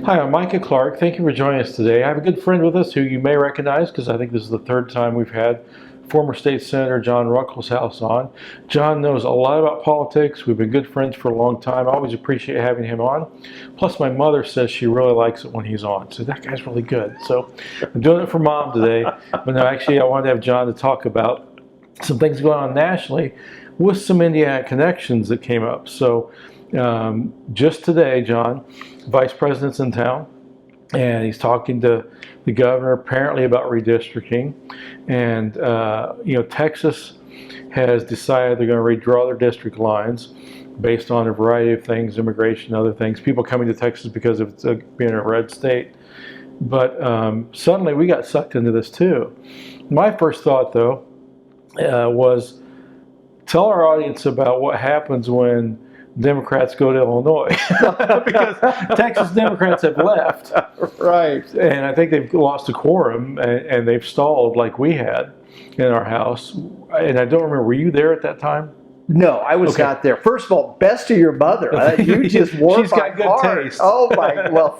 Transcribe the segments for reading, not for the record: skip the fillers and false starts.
Hi, I'm Micah Clark. Thank you for joining us today. I have a good friend with us who you may recognize because I think this is the third time we've had former State Senator John Ruckleshaus on. John knows a lot about politics. We've been good friends for a long time. I always appreciate having him on. Plus, my mother says she really likes it when he's on. So that guy's really good. So I'm doing it for Mom today. But no, actually, I wanted to have John to talk about some things going on nationally with some Indiana connections that came up. So just today, John, Vice President's in town, and he's talking to the governor apparently about redistricting. And Texas has decided they're going to redraw their district lines based on a variety of things, immigration, other things, people coming to Texas because of it being a red state. But suddenly we got sucked into this too. My first thought, though, was tell our audience about what happens when Democrats go to Illinois because Texas Democrats have left. Right. And I think they've lost a quorum and they've stalled like we had in our House. And I don't remember, were you there at that time? No, I was not there. First of all, best to your mother. You just warmed She's my got good heart. taste. Oh my! Well,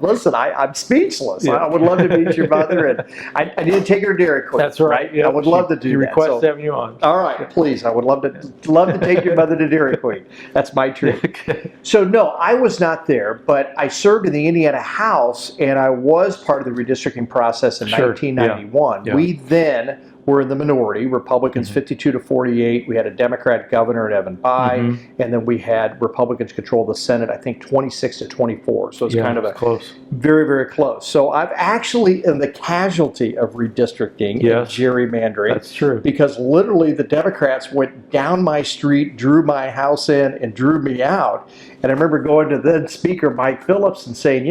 listen, I'm speechless. Yeah. I would love to meet your mother, and I didn't take her to Dairy Queen. That's right. I would love to do that. She requests having you on. All right, please. I would love to take your mother to Dairy Queen. That's my treat. Okay. So no, I was not there, but I served in the Indiana House, and I was part of the redistricting process in 1991. Yeah. We then were in the minority, Republicans 52 to 48. We had a Democrat governor at Evan Bayh, and then we had Republicans control the Senate, I think 26 to 24. So it's kind of close. Very, very close. So I'm actually in the casualty of redistricting and gerrymandering. That's true. Because literally the Democrats went down my street, drew my house in, and drew me out. And I remember going to then Speaker Mike Phillips and saying,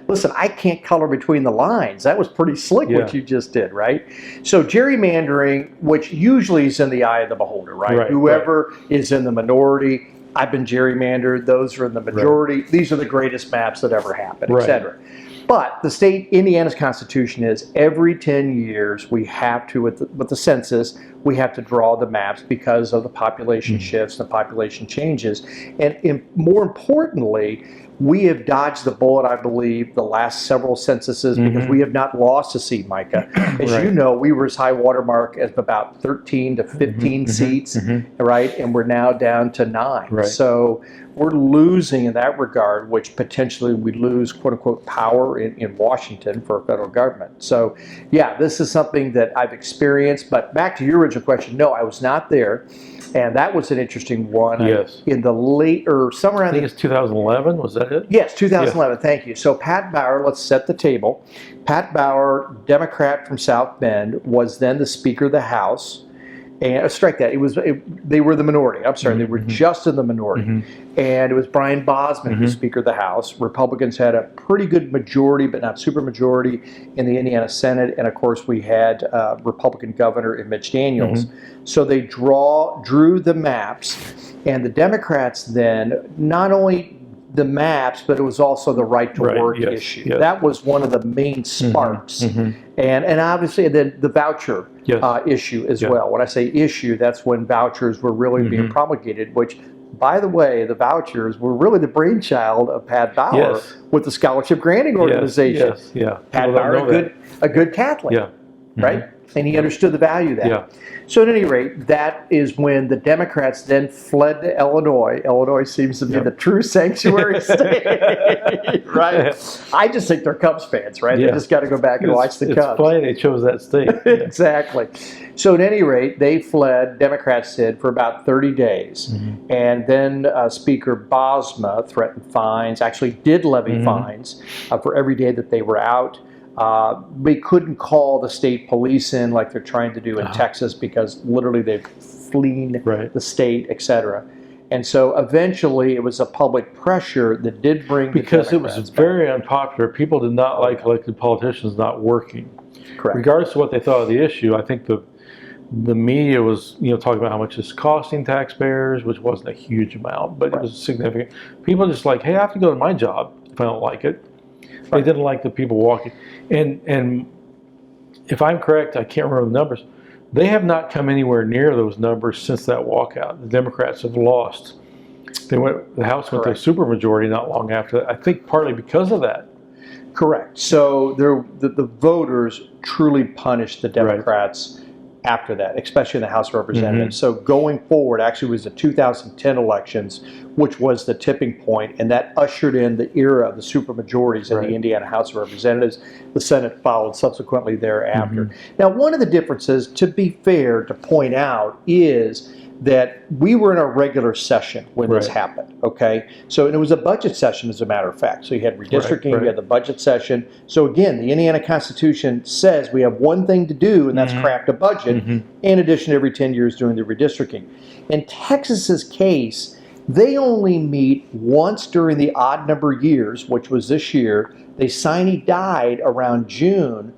listen, I can't color between the lines. That was pretty slick what you just did, right? So gerrymandering, which usually is in the eye of the beholder, right? Whoever is in the minority, I've been gerrymandered, those are in the majority, these are the greatest maps that ever happened, etc. But the state, Indiana's constitution is every 10 years we have to, with the census, we have to draw the maps because of the population shifts and the population changes. And more importantly, we have dodged the bullet, I believe, the last several censuses because we have not lost a seat, Micah. As you know, we were as high watermark as about 13 to 15 seats, right? And we're now down to 9. So we're losing in that regard, which potentially we lose, quote unquote, power in Washington for a federal government. So yeah, this is something that I've experienced. But back to your original question, no, I was not there. And that was an interesting one. Yes. In the late, or somewhere around I think it's 2011, was that it? Yes, 2011, thank you. So Pat Bauer, let's set the table. Pat Bauer, Democrat from South Bend, was then the Speaker of the House. And strike that, they were the minority. I'm sorry, they were just in the minority. And it was Brian Bosman who was Speaker of the House. Republicans had a pretty good majority, but not super majority in the Indiana Senate. And of course, we had Republican governor in Mitch Daniels. So they drew the maps, and the Democrats then, not only the maps, but it was also the right to work issue. That was one of the main sparks. And obviously then the voucher issue as well. When I say issue, that's when vouchers were really being promulgated, which, by the way, the vouchers were really the brainchild of Pat Bauer with the scholarship granting organization. Pat Bauer, a good Catholic, right? And he understood the value of that. So at any rate, that is when the Democrats then fled to Illinois. Illinois seems to be the true sanctuary state, right? I just think they're Cubs fans, right? They just got to go back and watch the Cubs. It's funny they chose that state. Exactly. So at any rate, they fled, Democrats did, for about 30 days. And then Speaker Bosma threatened fines, actually did levy fines for every day that they were out. We couldn't call the state police in like they're trying to do in Texas because literally they've fleeing the state, etc. And so eventually it was a public pressure that did bring because it was very unpopular. People did not like elected politicians not working. Correct. Regardless of what they thought of the issue, I think the media was talking about how much it's costing taxpayers, which wasn't a huge amount, but it was significant. People just like, hey, I have to go to my job if I don't like it. They didn't like the people walking. And if I'm correct, I can't remember the numbers, they have not come anywhere near those numbers since that walkout. The Democrats have lost The House went to a supermajority not long after that. I think partly because of that. Correct. So the voters truly punished the Democrats after that, especially in the House of Representatives. So going forward, actually, it was the 2010 elections, which was the tipping point, and that ushered in the era of the supermajorities in the Indiana House of Representatives. The Senate followed subsequently thereafter. Now, one of the differences, to be fair, to point out, is that we were in a regular session when this happened, okay? So, and it was a budget session, as a matter of fact. So you had redistricting, you had the budget session. So again, the Indiana Constitution says we have one thing to do, and that's craft a budget, in addition to every 10 years doing the redistricting. In Texas's case, they only meet once during the odd number years, which was this year. They sine died around June.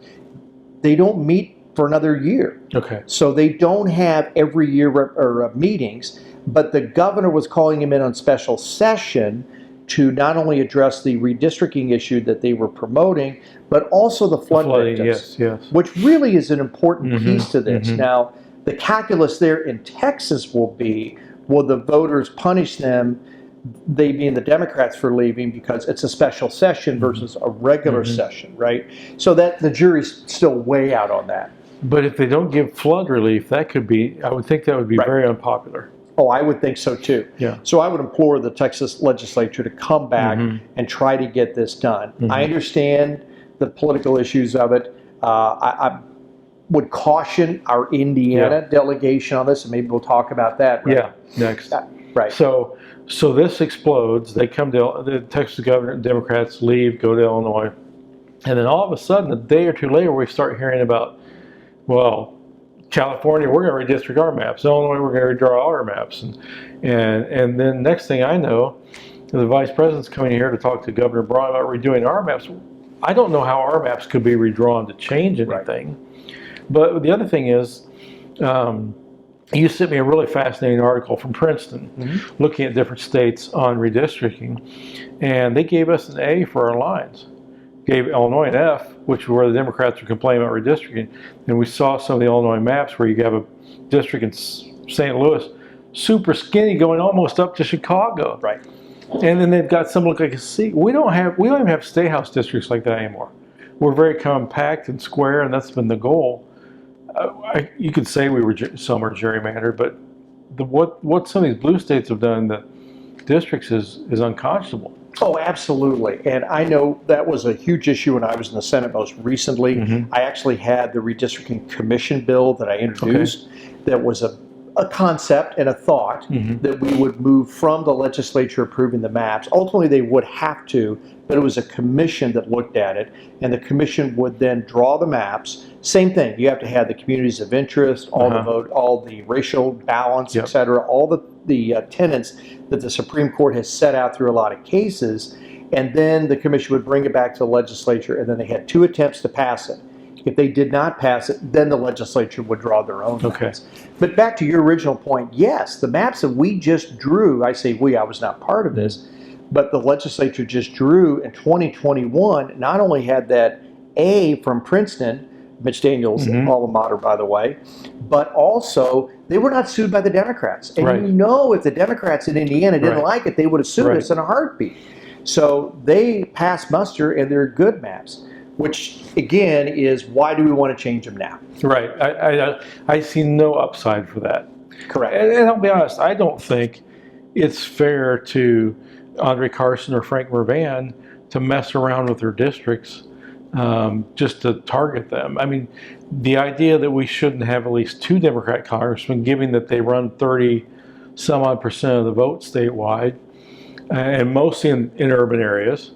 They don't meet for another year. Okay. So they don't have every year meetings, but the governor was calling him in on special session to not only address the redistricting issue that they were promoting, but also the flood victims, which really is an important piece to this. Now, the calculus there in Texas will be, will the voters punish them, they being the Democrats, for leaving because it's a special session versus a regular session, right? So that the jury's still way out on that. But if they don't give flood relief, that could be, I would think that would be very unpopular. Oh, I would think so too. Yeah. So I would implore the Texas legislature to come back and try to get this done. I understand the political issues of it. I would caution our Indiana delegation on this, and maybe we'll talk about that. Right? Yeah, next. Right. So this explodes. They come to, the Texas governor, Democrats leave, go to Illinois. And then all of a sudden, a day or two later, we start hearing about, well, California, we're going to redistrict our maps. Illinois, we're going to redraw our maps. And then next thing I know, the vice president's coming here to talk to Governor Braun about redoing our maps. I don't know how our maps could be redrawn to change anything. But the other thing is, you sent me a really fascinating article from Princeton looking at different states on redistricting. And they gave us an A for our lines. Gave Illinois an F, which were where the Democrats were complaining about redistricting. And we saw some of the Illinois maps where you have a district in St. Louis, super skinny, going almost up to Chicago. Right. And then they've got some look like a C. We don't even have state house districts like that anymore. We're very compact and square, and that's been the goal. You could say some are gerrymandered, but what some of these blue states have done in the districts is unconscionable. Oh, absolutely. And I know that was a huge issue when I was in the Senate most recently. I actually had the redistricting commission bill that I introduced that was a concept and a thought that we would move from the legislature approving the maps. Ultimately, they would have to, but it was a commission that looked at it, and the commission would then draw the maps. Same thing, you have to have the communities of interest, all the vote, all the racial balance, et cetera, all the tenets that the Supreme Court has set out through a lot of cases, and then the commission would bring it back to the legislature, and then they had 2 attempts to pass it. If they did not pass it, then the legislature would draw their own maps. But back to your original point, yes, the maps that we just drew, I say we, I was not part of this, but the legislature just drew in 2021, not only had that A from Princeton, Mitch Daniels' alma mater, by the way, but also they were not sued by the Democrats. And you know, if the Democrats in Indiana didn't like it, they would have sued us in a heartbeat. So they passed muster, and they're good maps. Which, again, is why do we want to change them now? Right. I see no upside for that. Correct. And I'll be honest, I don't think it's fair to Andre Carson or Frank Mervan to mess around with their districts just to target them. I mean, the idea that we shouldn't have at least 2 Democrat congressmen, given that they run 30-some-odd% of the vote statewide, and mostly in urban areas,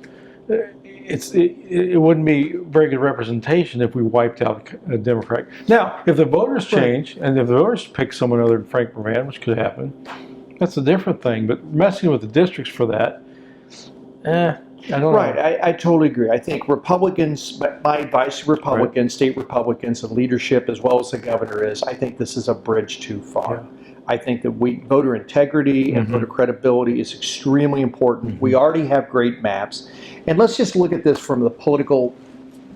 it wouldn't be very good representation if we wiped out a Democrat. Now, if the voters change, and if the voters pick someone other than Frank Mervan, which could happen, that's a different thing. But messing with the districts for that, I don't know. Right, I totally agree. I think Republicans, my advice to Republicans, state Republicans, and leadership, as well as the governor, is I think this is a bridge too far. I think that voter integrity and voter credibility is extremely important. We already have great maps. And let's just look at this from the political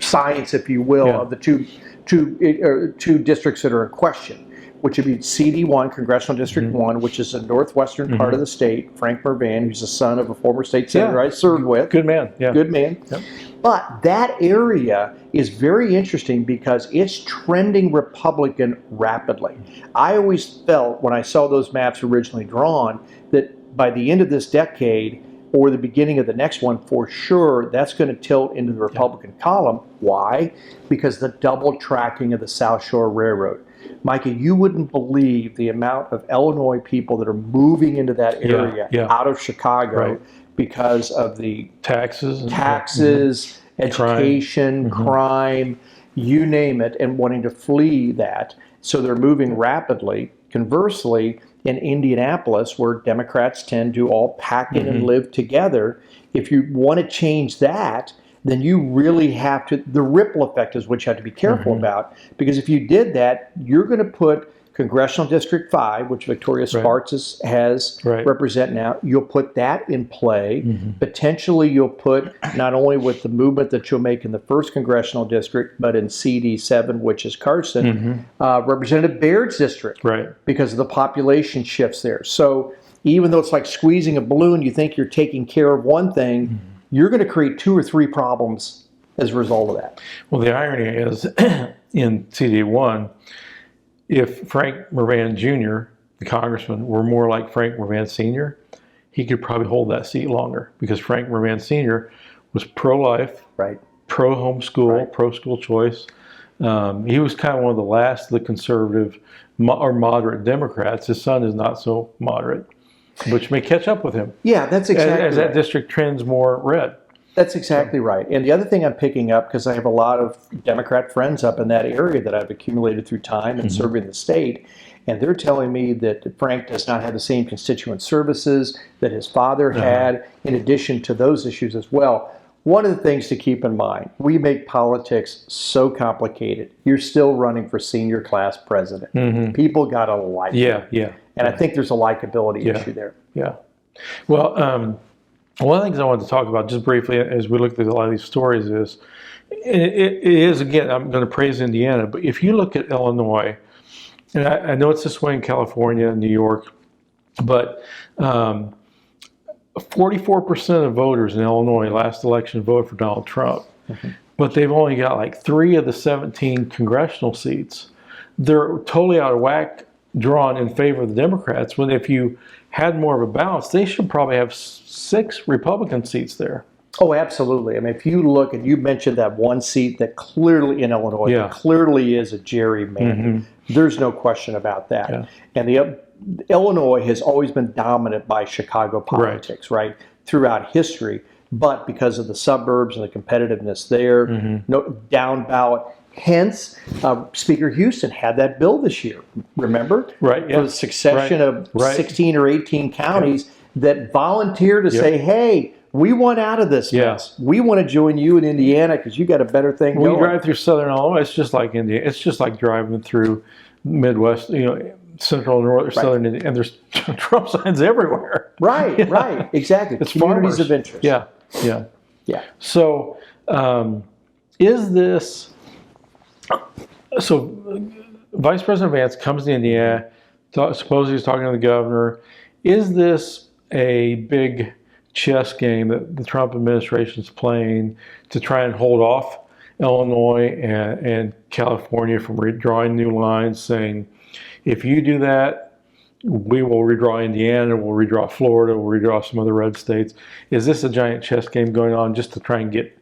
science, if you will, of the two districts that are in question. which would be CD1, Congressional District 1, which is the northwestern part of the state. Frank Mervan, who's the son of a former state senator I served with. Good man. Yeah. Good man. Yep. But that area is very interesting because it's trending Republican rapidly. I always felt when I saw those maps originally drawn that by the end of this decade or the beginning of the next one, for sure, that's going to tilt into the Republican column. Why? Because the double tracking of the South Shore Railroad. Micah, you wouldn't believe the amount of Illinois people that are moving into that area out of Chicago because of the taxes, education, crime, you name it, and wanting to flee that. So they're moving rapidly. Conversely, in Indianapolis, where Democrats tend to all pack in and live together, if you want to change that, then you really have to, the ripple effect is what you have to be careful about, because if you did that, you're going to put Congressional District 5, which Victoria Sparks has represent now, you'll put that in play. Potentially you'll put, not only with the movement that you'll make in the 1st Congressional District, but in CD7, which is Carson, Representative Baird's district, because of the population shifts there. So even though it's like squeezing a balloon, you think you're taking care of one thing, you're going to create 2 or 3 problems as a result of that. Well, the irony is in CD1, if Frank Mervan Jr., the congressman, were more like Frank Mervan Sr., he could probably hold that seat longer, because Frank Mervan Sr. was pro-life, pro-homeschool, pro-school choice. He was kind of one of the last of the conservative or moderate Democrats. His son is not so moderate, which may catch up with him. Yeah, that's exactly as that district trends more red. That's exactly right. And the other thing I'm picking up, because I have a lot of Democrat friends up in that area that I've accumulated through time and serving the state, and they're telling me that Frank does not have the same constituent services that his father had, in addition to those issues as well. One of the things to keep in mind, we make politics so complicated. You're still running for senior class president. People got to like you. And I think there's a likability issue there. Well, one of the things I wanted to talk about just briefly as we look at a lot of these stories is, it is, again, I'm going to praise Indiana, but if you look at Illinois, and I know it's this way in California and New York, but 44% of voters in Illinois last election voted for Donald Trump, but they've only got like 3 of the 17 congressional seats. They're totally out of whack, drawn in favor of the Democrats, when if you had more of a balance, they should probably have 6 Republican seats there. Oh, absolutely. I mean, if you look, and you mentioned that one seat that clearly in Illinois, that clearly is a gerrymander. There's no question about that. And Illinois has always been dominant by Chicago politics, throughout history. But because of the suburbs and the competitiveness there, no down ballot. Hence, Speaker Houston had that bill this year, remember? For the succession of 16 or 18 counties that volunteered to say, hey, we want out of this mess. We want to join you in Indiana because you got a better thing going. We drive through southern Illinois, it's just like Indiana. It's just like driving through Midwest, central, north, southern Indiana, and there's Trump signs everywhere. Right, exactly. It's communities farmers. Of interest. Yeah. So, is this... So, Vice President Vance comes to Indiana, supposedly he's talking to the governor. Is this a big chess game that the Trump administration is playing to try and hold off Illinois and California from redrawing new lines, saying, if you do that, we will redraw Indiana, we'll redraw Florida, we'll redraw some other red states? Is this a giant chess game going on just to try and get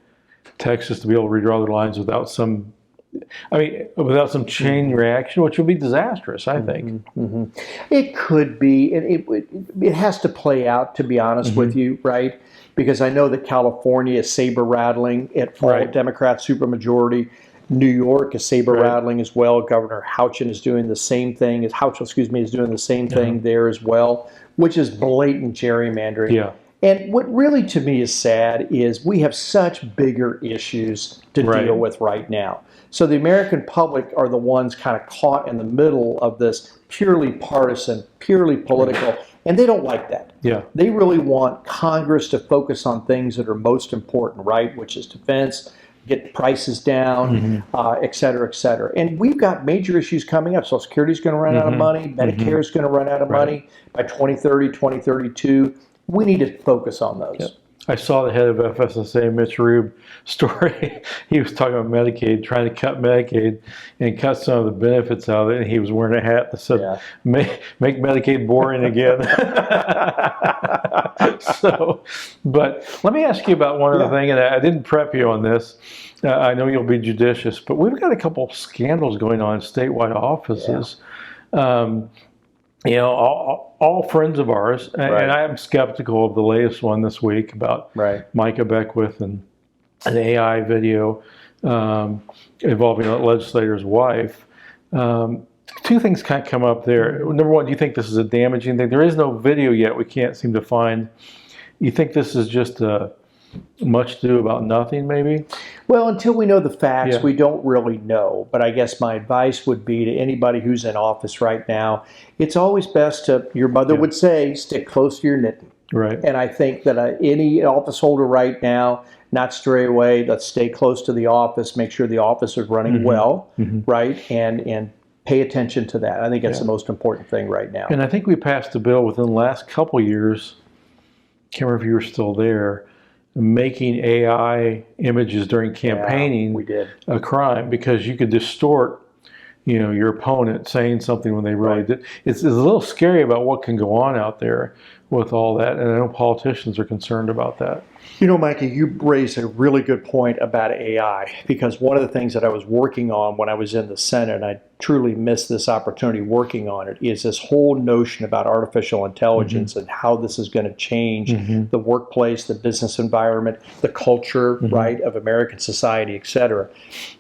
Texas to be able to redraw their lines without some chain reaction, which would be disastrous, I think. It could be, and it has to play out, to be honest with you, right? Because I know that California is saber rattling at all Democrat supermajority. New York is saber rattling as well. Governor Hochul is doing the same thing. Is doing the same thing there as well, which is blatant gerrymandering. And what really to me is sad is we have such bigger issues to deal with right now. So the American public are the ones kind of caught in the middle of this purely partisan, purely political, and they don't like that. They really want Congress to focus on things that are most important, which is defense, get prices down, et cetera, et cetera. And we've got major issues coming up. Social Security is going to run out of money. Medicare is going to run out of money by 2030, 2032. We need to focus on those. Yep. I saw the head of FSSA, Mitch Rube, story. He was talking about Medicaid, trying to cut Medicaid and cut some of the benefits out of it. And he was wearing a hat that said, make Medicaid boring again. So, but let me ask you about one other thing, and I didn't prep you on this. I know you'll be judicious, but we've got a couple of scandals going on in statewide offices. All friends of ours, and I am skeptical of the latest one this week about Micah Beckwith and an AI video involving a legislator's wife. Two things kind of come up there. Number one, do you think this is a damaging thing? There is no video yet. We can't seem to find. You think this is just much ado about nothing, maybe? Well, until we know the facts, we don't really know. But I guess my advice would be to anybody who's in office right now, it's always best to, your mother would say, stick close to your knitting. Right. And I think that any office holder right now, not stray away, let's stay close to the office, make sure the office is running well, right? And pay attention to that. I think that's the most important thing right now. And I think we passed a bill within the last couple of years, can't remember if you were still there, making AI images during campaigning we did. A crime, because you could distort, your opponent saying something when they really did. It's a little scary about what can go on out there with all that, and I know politicians are concerned about that. Micah, you raised a really good point about AI, because one of the things that I was working on when I was in the Senate, and I truly missed this opportunity working on it, is this whole notion about artificial intelligence and how this is going to change the workplace, the business environment, the culture, right, of American society, et cetera.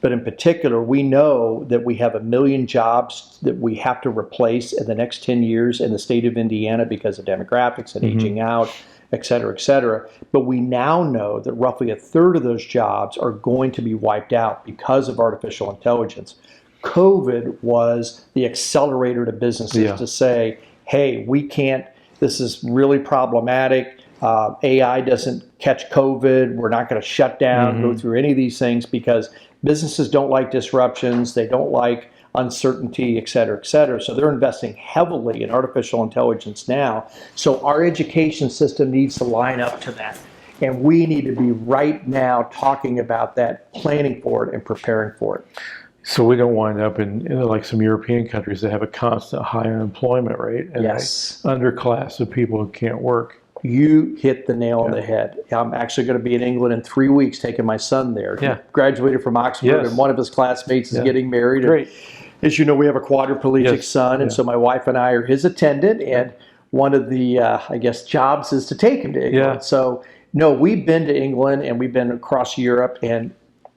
But in particular, we know that we have 1 million jobs that we have to replace in the next 10 years in the state of Indiana because of demographics and aging out, et cetera, et cetera. But we now know that roughly 1/3 of those jobs are going to be wiped out because of artificial intelligence. COVID was the accelerator to businesses to say, hey, we can't, this is really problematic. AI doesn't catch COVID. We're not going to shut down, go through any of these things, because businesses don't like disruptions. They don't like uncertainty, et cetera, et cetera. So they're investing heavily in artificial intelligence now. So our education system needs to line up to that. And we need to be right now talking about that, planning for it and preparing for it. So we don't wind up in like some European countries that have a constant high unemployment rate and an underclass of people who can't work. You hit the nail on the head. I'm actually going to be in England in 3 weeks, taking my son there. He graduated from Oxford, and one of his classmates is getting married. Great. As you know, we have a quadriplegic son, and so my wife and I are his attendant, and one of the, jobs is to take him to England. So, no, we've been to England, and we've been across Europe, and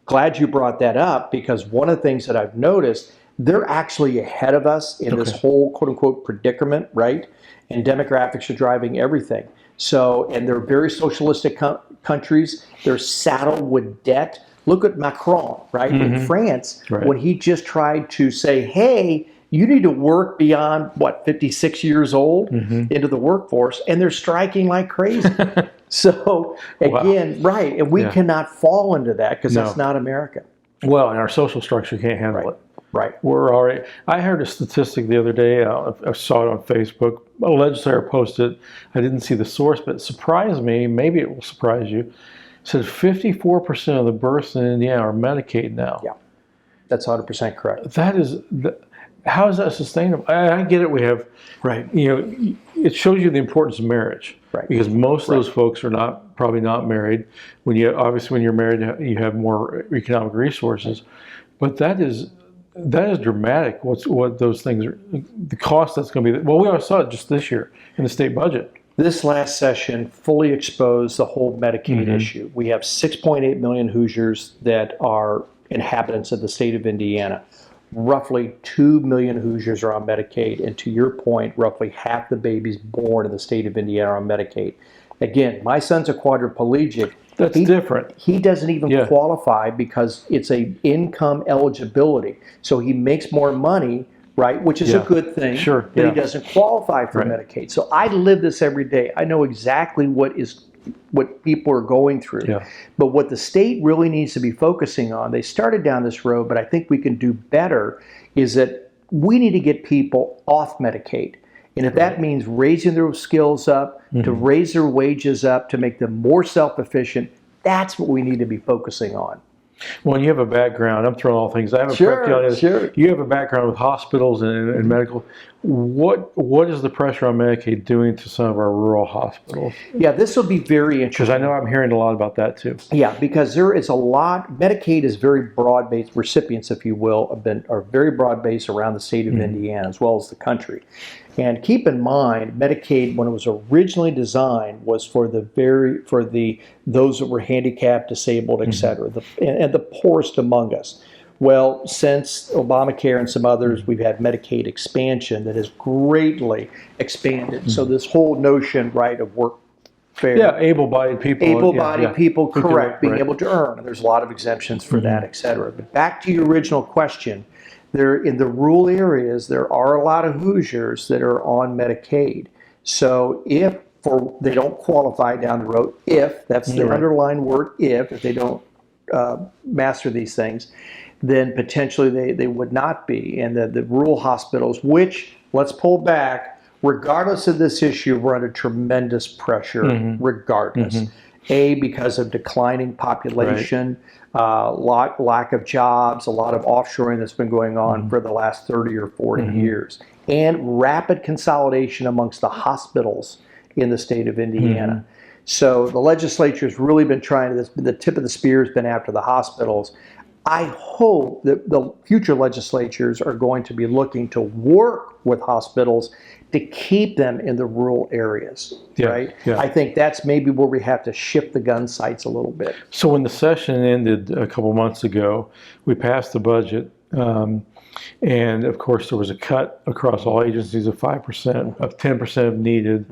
glad you brought that up, because one of the things that I've noticed, they're actually ahead of us in this whole quote-unquote predicament, right? And demographics are driving everything. So, and they're very socialistic countries. They're saddled with debt. Look at Macron, right? In France, when he just tried to say, hey, you need to work beyond, 56 years old into the workforce, and they're striking like crazy. So, again, and we cannot fall into that, because that's not America. Well, and our social structure can't handle it. Right. We're already. I heard a statistic the other day. I saw it on Facebook. A legislator posted. I didn't see the source, but it surprised me. Maybe it will surprise you. It said 54% of the births in Indiana are Medicaid now. Yeah, that's 100% correct. That is. How is that sustainable? I get it. We have. It shows you the importance of marriage. Right. Because most of those folks are probably not married. When you're married, you have more economic resources. But that is dramatic. What those things are, the cost that's going to be. Well, we already saw it just this year in the state budget. This last session fully exposed the whole Medicaid issue. We have 6.8 million Hoosiers that are inhabitants of the state of Indiana. Roughly 2 million Hoosiers are on Medicaid, and to your point, roughly half the babies born in the state of Indiana are on Medicaid. Again, my son's a quadriplegic. That's different. He doesn't even qualify because it's a income eligibility. So he makes more money, right, which is a good thing, but he doesn't qualify for Medicaid. So I live this every day. I know exactly what is what people are going through. Yeah. But what the state really needs to be focusing on, they started down this road, but I think we can do better, is that we need to get people off Medicaid. And if that means raising their skills up, to raise their wages up, to make them more self-efficient, that's what we need to be focusing on. Well, you have a background. I'm throwing all things. I haven't prepped you on this. Sure. You have a background with hospitals and medical. What is the pressure on Medicaid doing to some of our rural hospitals? Yeah, this will be very interesting. Because I know I'm hearing a lot about that too. Yeah, because there is a lot. Medicaid is very broad-based. Recipients, if you will, are very broad-based around the state of Indiana as well as the country. And keep in mind, Medicaid, when it was originally designed, was for those that were handicapped, disabled, et cetera, and the poorest among us. Well, since Obamacare and some others, we've had Medicaid expansion that has greatly expanded. So this whole notion, right, of workfare. Yeah, able-bodied people. Able-bodied people, Who can correct, work, being right. able to earn. And there's a lot of exemptions for that, et cetera. But back to your original question, in the rural areas, there are a lot of Hoosiers that are on Medicaid. So if they don't qualify down the road, that's the underlying word, if they don't master these things, then potentially they would not be. And the rural hospitals, which, let's pull back, regardless of this issue, we're under tremendous pressure regardless. Because of declining population, lack of jobs, a lot of offshoring that's been going on for the last 30 or 40 years, and rapid consolidation amongst the hospitals in the state of Indiana. So the legislature has really been trying to, the tip of the spear has been after the hospitals. I hope that the future legislatures are going to be looking to work with hospitals to keep them in the rural areas, right? Yeah. I think that's maybe where we have to shift the gun sights a little bit. So when the session ended a couple months ago, we passed the budget. And of course, there was a cut across all agencies of 5%, of 10% if needed.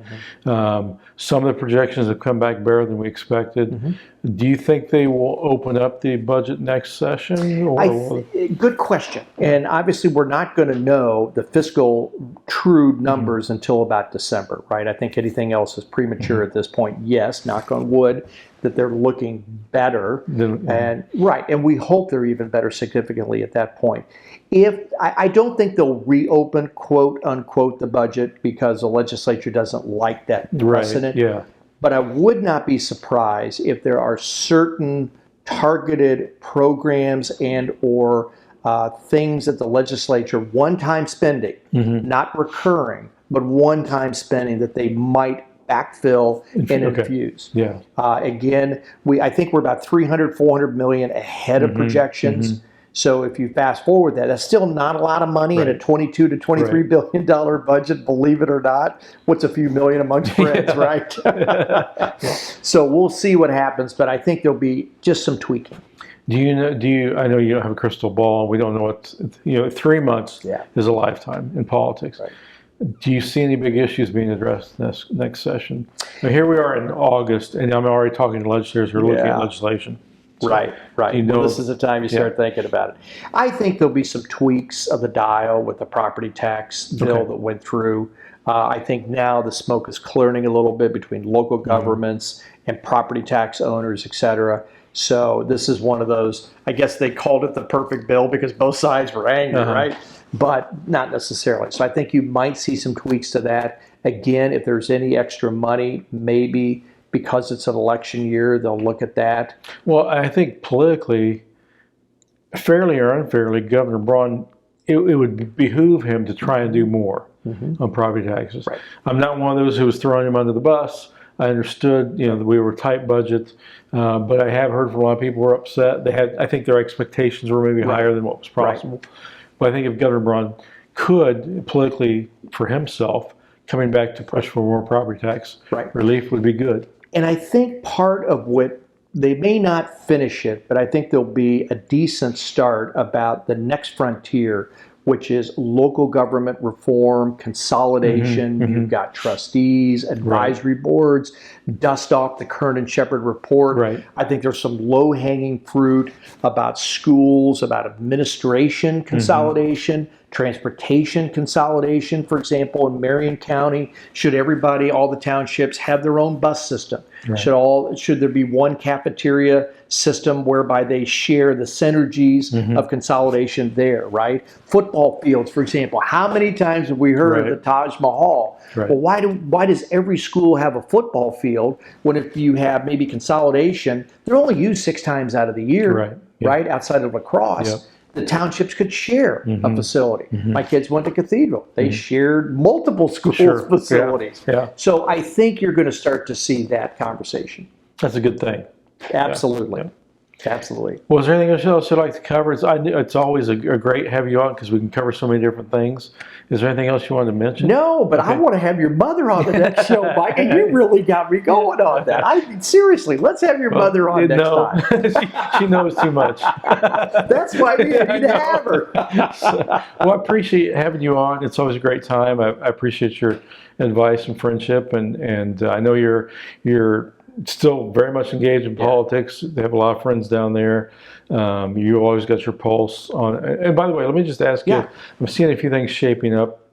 Some of the projections have come back better than we expected. Do you think they will open up the budget next session? Or Good question. And obviously, we're not going to know the fiscal true numbers until about December, right? I think anything else is premature at this point. Yes, knock on wood, that they're looking better. And we hope they're even better significantly at that point. I don't think they'll reopen, quote unquote, the budget because the legislature doesn't like that precedent. But I would not be surprised if there are certain targeted programs and or things that the legislature, one-time spending, not recurring, but one-time spending that they might backfill and infuse. Again, I think we're about 300, 400 million ahead of projections. So if you fast forward that's still not a lot of money in a $22 to $23 billion budget, believe it or not. What's a few million amongst friends, right? So we'll see what happens, but I think there'll be just some tweaking. I know you don't have a crystal ball. We don't know what, 3 months is a lifetime in politics. Do you see any big issues being addressed next session? Now, here we are in August, and I'm already talking to legislators who are looking at legislation. So, right. Well, this is the time you start thinking about it. I think there'll be some tweaks of the dial with the property tax bill that went through. I think now the smoke is clearing a little bit between local governments and property tax owners, et cetera. So this is one of those, I guess they called it the perfect bill because both sides were angry, right? But not necessarily. So I think you might see some tweaks to that. Again, if there's any extra money, maybe because it's an election year, they'll look at that. Well, I think politically, fairly or unfairly, Governor Braun, it would behoove him to try and do more on property taxes. I'm not one of those who was throwing him under the bus. I understood, that we were tight budget, but I have heard from a lot of people who were upset. I think their expectations were maybe higher than what was possible. But I think if Governor Braun could, politically, for himself, coming back to push for more property tax relief would be good. And I think part of what, they may not finish it, but I think there'll be a decent start about the next frontier, which is local government reform, consolidation. You've got trustees, advisory boards, dust off the Kern and Shepard report. I think there's some low-hanging fruit about schools, about administration consolidation, Transportation consolidation, for example, in Marion County, should everybody, all the townships have their own bus system? Right. Should there be one cafeteria system whereby they share the synergies of consolidation there, right? Football fields, for example. How many times have we heard of the Taj Mahal? Right. Well, why does every school have a football field when if you have maybe consolidation, they're only used 6 times out of the year, right? Outside of lacrosse. The townships could share a facility. My kids went to Cathedral. They shared multiple schools facilities. So I think you're going to start to see that conversation. That's a good thing. Absolutely. Absolutely. Well, is there anything else you'd like to cover? It's always a great to have you on because we can cover so many different things. Is there anything else you wanted to mention? No, but I want to have your mother on the next show, Micah. You really got me going on that. Seriously, let's have your mother on next time. She knows too much. That's why we need to have her. Well, I appreciate having you on. It's always a great time. I appreciate your advice and friendship, and I know you're still very much engaged in politics. They have a lot of friends down there. You always got your pulse on. And by the way, let me just ask you, I'm seeing a few things shaping up.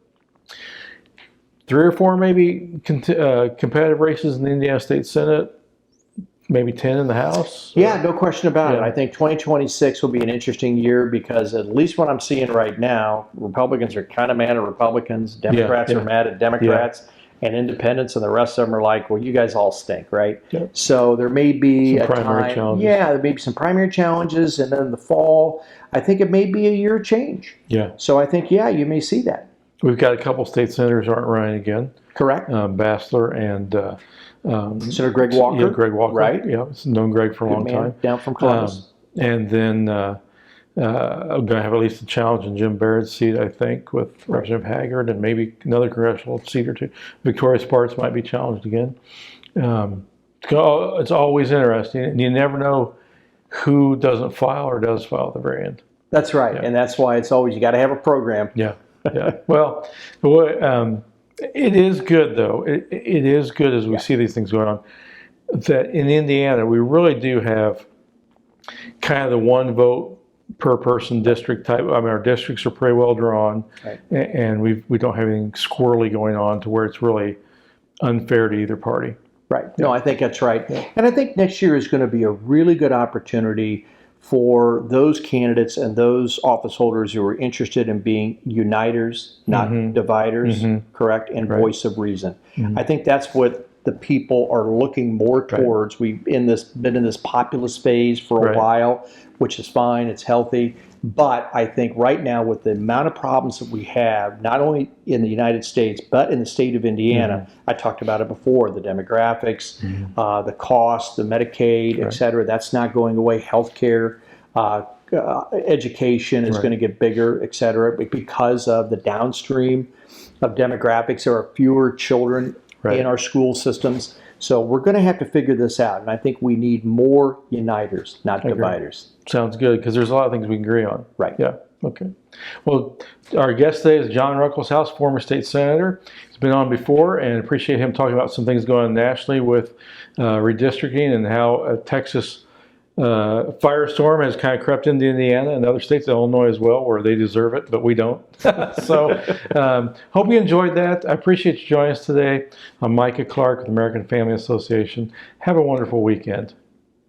3 or 4 maybe competitive races in the Indiana State Senate, maybe 10 in the House? Yeah, no question about it. I think 2026 will be an interesting year because at least what I'm seeing right now, Republicans are kind of mad at Republicans, Democrats are mad at Democrats. And independents and the rest of them are like, well, you guys all stink, right? So there may be some primary challenges. Yeah, there may be some primary challenges, and then in the fall, I think it may be a year of change. So I think, you may see that. We've got a couple state senators aren't running again. Correct. Bassler and Senator Greg Walker. Yeah, Greg Walker. Right. Yeah, I've known Greg for a long time. Down from Columbus. And then I'm going to have at least a challenge in Jim Barrett's seat, I think, with Representative Haggard and maybe another congressional seat or two. Victoria Sparks might be challenged again. It's always interesting, and you never know who doesn't file or does file at the very end. That's right, and that's why it's always, you got to have a program. Well, it is good, though. It is good as we see these things going on, that in Indiana, we really do have kind of the one vote per person district type. I mean, our districts are pretty well drawn, and we don't have anything squirrely going on to where it's really unfair to either party. Right. No, I think that's right. And I think next year is going to be a really good opportunity for those candidates and those office holders who are interested in being uniters, not dividers, correct, and voice of reason. I think that's what the people are looking more towards. We've been in this populist phase for a while, which is fine, it's healthy. But I think right now with the amount of problems that we have, not only in the United States, but in the state of Indiana, I talked about it before, the demographics, the cost, the Medicaid, et cetera, that's not going away. Healthcare, education is going to get bigger, et cetera, because of the downstream of demographics. There are fewer children in our school systems. So we're going to have to figure this out. And I think we need more uniters, not dividers. Sounds good, because there's a lot of things we can agree on. Right. Yeah. Okay. Well, our guest today is John Ruckleshaus, former state senator. He's been on before, and appreciate him talking about some things going on nationally with redistricting and how Texas firestorm has kind of crept into Indiana and other states, Illinois as well, where they deserve it, but we don't. So hope you enjoyed that. I appreciate you joining us today. I'm Micah Clark with the American Family Association. Have a wonderful weekend.